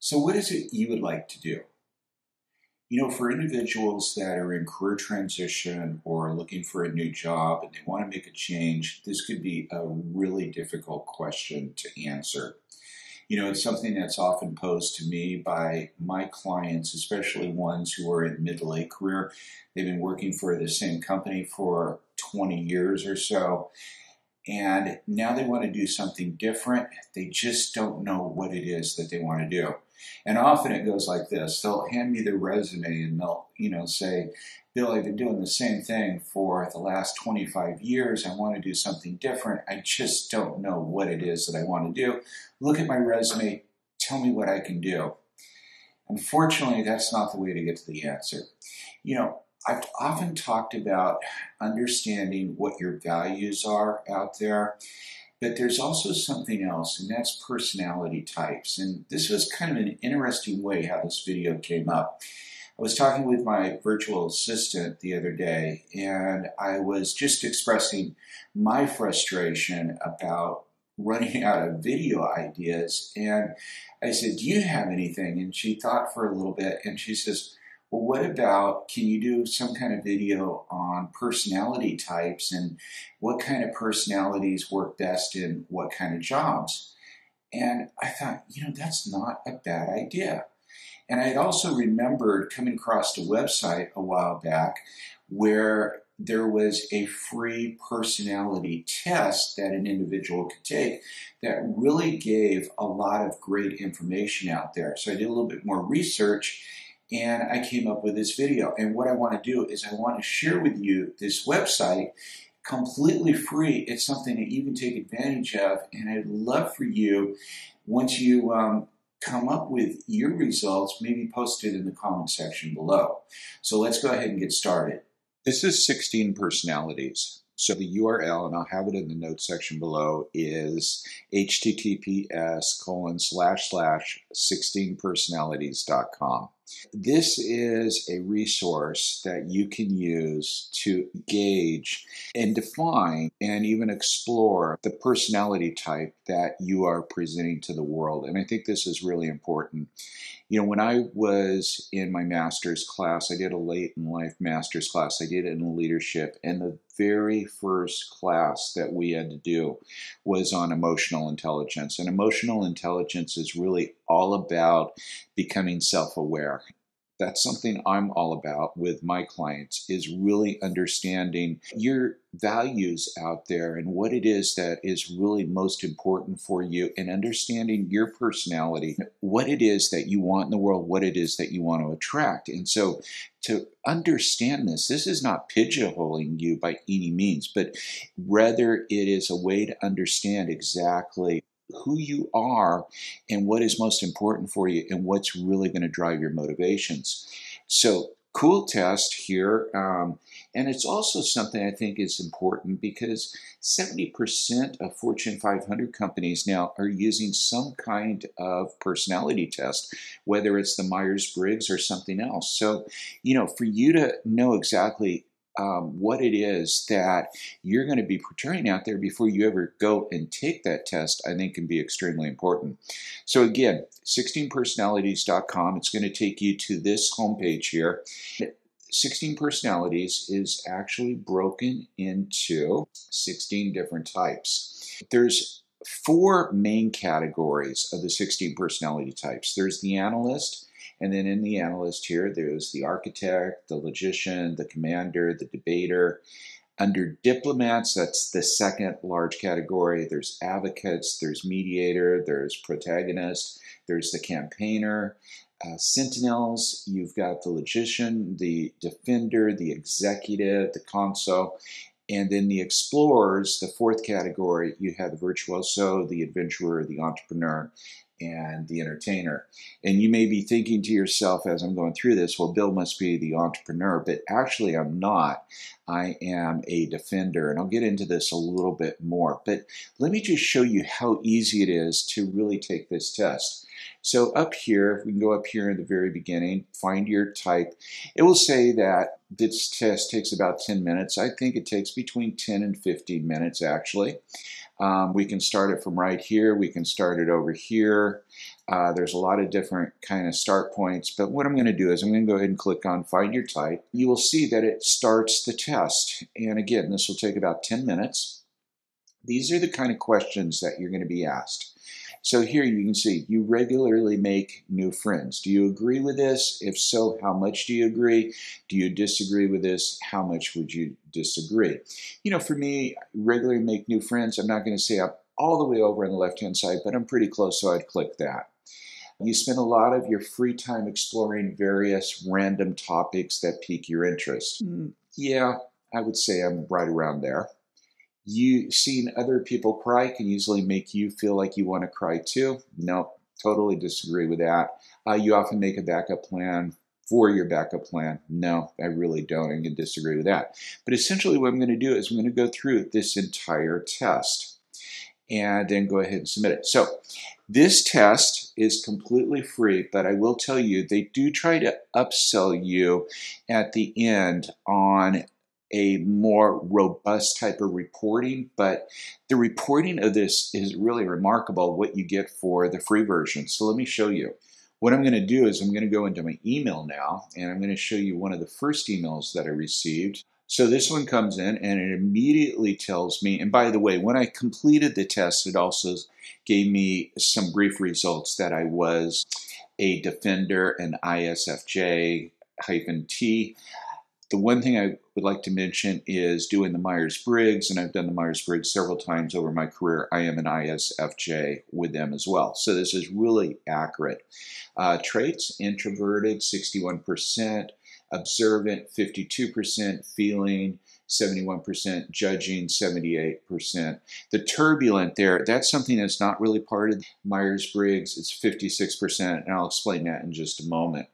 So, what is it you would like to do? For individuals that are in career transition or looking for a new job and they want to make a change, this could be a really difficult question to answer. It's something that's often posed to me by my clients, especially ones who are in mid to late career. They've been working for the same company for 20 years or so, and now they want to do something different. They just don't know what it is that they want to do. And often it goes like this. They'll hand me their resume and they'll, say, Bill, I've been doing the same thing for the last 25 years. I want to do something different. I just don't know what it is that I want to do. Look at my resume. Tell me what I can do. Unfortunately, that's not the way to get to the answer. I've often talked about understanding what your values are out there, but there's also something else, and that's personality types. And this was kind of an interesting way how this video came up. I was talking with my virtual assistant the other day, and I was just expressing my frustration about running out of video ideas. And I said, do you have anything? And she thought for a little bit, and she says, well, what about, can you do some kind of video on personality types and what kind of personalities work best in what kind of jobs? And I thought, that's not a bad idea. And I had also remembered coming across a website a while back where there was a free personality test that an individual could take that really gave a lot of great information out there. So I did a little bit more research, and I came up with this video. And what I want to do is I want to share with you this website completely free. It's something that you can take advantage of. And I'd love for you, once you come up with your results, maybe post it in the comment section below. So let's go ahead and get started. This is 16 personalities. So the URL, and I'll have it in the notes section below, is https://16personalities.com. This is a resource that you can use to gauge and define and even explore the personality type that you are presenting to the world. And I think this is really important. When I was in my master's class, I did a late in life master's class. I did it in leadership. And the very first class that we had to do was on emotional intelligence. And emotional intelligence is really all about becoming self-aware. That's something I'm all about with my clients, is really understanding your values out there and what it is that is really most important for you, and understanding your personality, what it is that you want in the world, what it is that you want to attract. And so to understand this is not pigeonholing you by any means, but rather it is a way to understand exactly who you are and what is most important for you and what's really going to drive your motivations. So cool test here. And it's also something I think is important because 70% of Fortune 500 companies now are using some kind of personality test, whether it's the Myers-Briggs or something else. So, for you to know exactly what it is that you're going to be portraying out there before you ever go and take that test, I think can be extremely important. So again, 16personalities.com. It's going to take you to this homepage here. 16 personalities is actually broken into 16 different types. There's 4 main categories of the 16 personality types. There's the analyst. And then in the analyst here, there's the architect, the logician, the commander, the debater. Under diplomats, that's the second large category. There's advocates, there's mediator, there's protagonist, there's the campaigner. Sentinels, you've got the logician, the defender, the executive, the consul. And then the explorers, the 4th category, you have the virtuoso, the adventurer, the entrepreneur, and the entertainer. And you may be thinking to yourself as I'm going through this, well, Bill must be the entrepreneur, but actually I'm not. I am a defender, and I'll get into this a little bit more. But let me just show you how easy it is to really take this test. So up here, we can go up here in the very beginning, find your type. It will say that this test takes about 10 minutes. I think it takes between 10 and 15 minutes, actually. We can start it from right here. We can start it over here. There's a lot of different kind of start points, but what I'm going to do is I'm going to go ahead and click on Find Your Type. You will see that it starts the test. And again, this will take about 10 minutes. These are the kind of questions that you're going to be asked. So here you can see, you regularly make new friends. Do you agree with this? If so, how much do you agree? Do you disagree with this? How much would you disagree? You know, for me, regularly make new friends, I'm not going to say I'm all the way over on the left-hand side, but I'm pretty close, so I'd click that. You spend a lot of your free time exploring various random topics that pique your interest. Yeah, I would say I'm right around there. You seeing other people cry can usually make you feel like you want to cry too. Nope, totally disagree with that. You often make a backup plan for your backup plan. No, I really don't. I'm going to disagree with that. But essentially what I'm going to do is I'm going to go through this entire test and then go ahead and submit it. So this test is completely free, but I will tell you they do try to upsell you at the end on a more robust type of reporting, but the reporting of this is really remarkable what you get for the free version. So let me show you. What I'm going to do is I'm going to go into my email now, and I'm going to show you one of the first emails that I received. So this one comes in, and it immediately tells me, and by the way, when I completed the test, it also gave me some brief results that I was a Defender, an ISFJ-T. The one thing I would like to mention is doing the Myers-Briggs, and I've done the Myers-Briggs several times over my career. I am an ISFJ with them as well. So this is really accurate. Traits, introverted, 61%, observant, 52%, feeling, 71%, judging, 78%. The turbulent there, that's something that's not really part of Myers-Briggs. It's 56%, and I'll explain that in just a moment.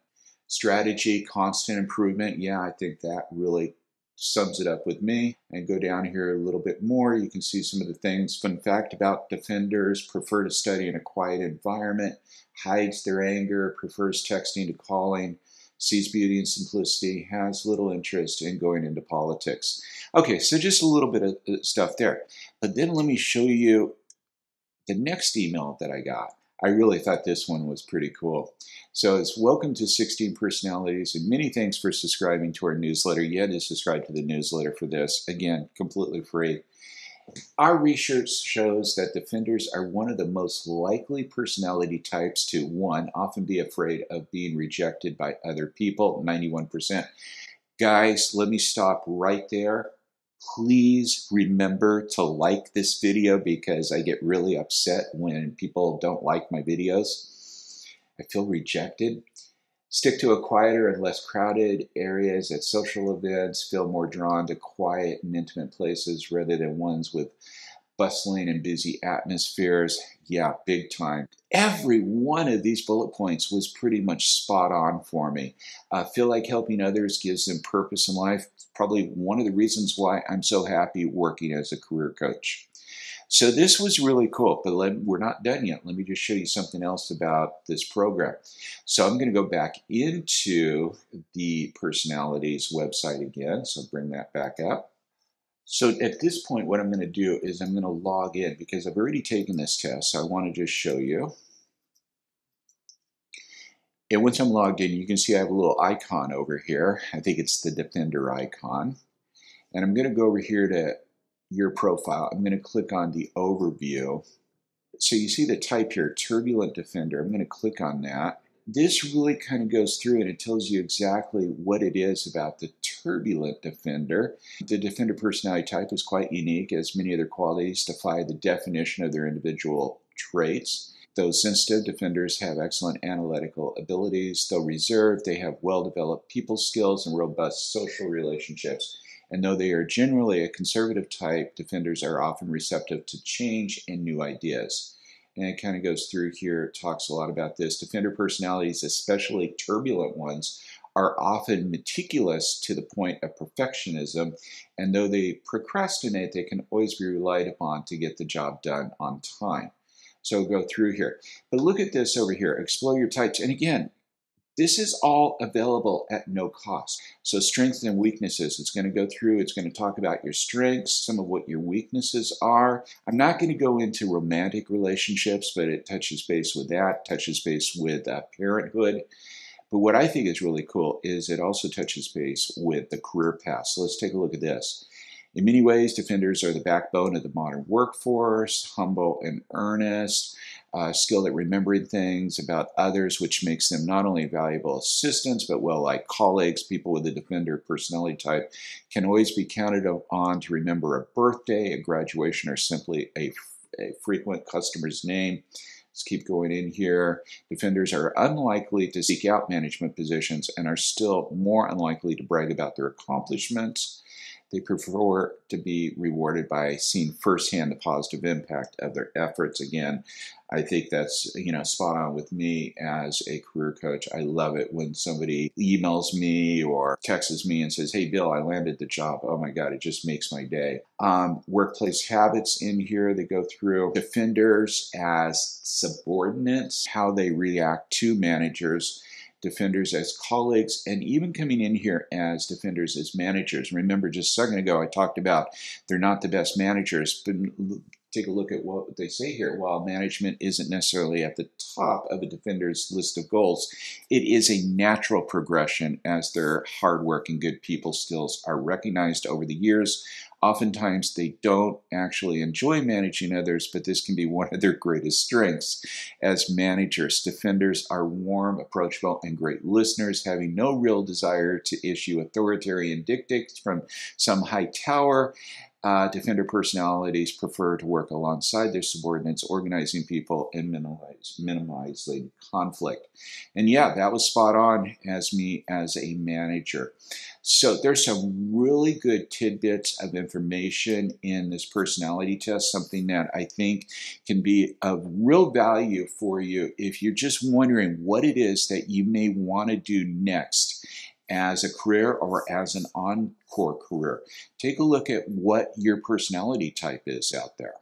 Strategy, constant improvement. Yeah, I think that really sums it up with me. And go down here a little bit more. You can see some of the things. Fun fact about Defenders: prefer to study in a quiet environment, hides their anger, prefers texting to calling, sees beauty and simplicity, has little interest in going into politics. Okay, so just a little bit of stuff there. But then let me show you the next email that I got. I really thought this one was pretty cool. So it's welcome to 16 Personalities, and many thanks for subscribing to our newsletter. You had to subscribe to the newsletter for this. Again, completely free. Our research shows that Defenders are one of the most likely personality types to, one, often be afraid of being rejected by other people, 91%. Guys, let me stop right there. Please remember to like this video because I get really upset when people don't like my videos. I feel rejected. Stick to a quieter and less crowded areas at social events. Feel more drawn to quiet and intimate places rather than ones with bustling and busy atmospheres. Yeah, big time. Every one of these bullet points was pretty much spot on for me. Feel like helping others gives them purpose in life. Probably one of the reasons why I'm so happy working as a career coach. So this was really cool, but we're not done yet. Let me just show you something else about this program. So I'm going to go back into the Personalities website again. So bring that back up. So at this point, what I'm going to do is I'm going to log in because I've already taken this test. So I want to just show you. And once I'm logged in, you can see I have a little icon over here. I think it's the Defender icon. And I'm going to go over here to your profile. I'm going to click on the overview. So you see the type here, Turbulent Defender. I'm going to click on that. This really kind of goes through and it tells you exactly what it is about the Turbulent Defender. The Defender personality type is quite unique, as many of their qualities defy the definition of their individual traits. Though sensitive, Defenders have excellent analytical abilities. Though reserved, they have well-developed people skills and robust social relationships. And though they are generally a conservative type, Defenders are often receptive to change and new ideas. And it kind of goes through here, it talks a lot about this. Defender personalities, especially turbulent ones, are often meticulous to the point of perfectionism, and though they procrastinate, they can always be relied upon to get the job done on time. So go through here. But look at this over here, explore your types. And again, This is all available at no cost. So strengths and weaknesses, it's going to go through, it's going to talk about your strengths, some of what your weaknesses are. I'm not going to go into romantic relationships, but it touches base with that, touches base with parenthood. But what I think is really cool is it also touches base with the career path. So let's take a look at this. In many ways, defenders are the backbone of the modern workforce, humble and earnest, skilled at remembering things about others, which makes them not only valuable assistants, but well-liked colleagues. People with a defender personality type can always be counted on to remember a birthday, a graduation, or simply a frequent customer's name. Let's keep going in here. Defenders are unlikely to seek out management positions and are still more unlikely to brag about their accomplishments. They prefer to be rewarded by seeing firsthand the positive impact of their efforts. Again, I think that's spot on with me as a career coach. I love it when somebody emails me or texts me and says, "Hey, Bill, I landed the job." Oh my God, it just makes my day. Workplace habits in here that go through. Defenders as subordinates, how they react to managers. Defenders as colleagues, and even coming in here as defenders as managers. Remember, just a second ago, I talked about they're not the best managers, but take a look at what they say here. While management isn't necessarily at the top of a defender's list of goals, it is a natural progression as their hard work and good people skills are recognized over the years. Oftentimes, they don't actually enjoy managing others, but this can be one of their greatest strengths. As managers, defenders are warm, approachable, and great listeners, having no real desire to issue authoritarian dictates from some high tower. Defender personalities prefer to work alongside their subordinates, organizing people and minimizing conflict. And yeah, that was spot on as me as a manager. So there's some really good tidbits of information in this personality test, something that I think can be of real value for you if you're just wondering what it is that you may want to do next as a career or as an encore career. Take a look at what your personality type is out there.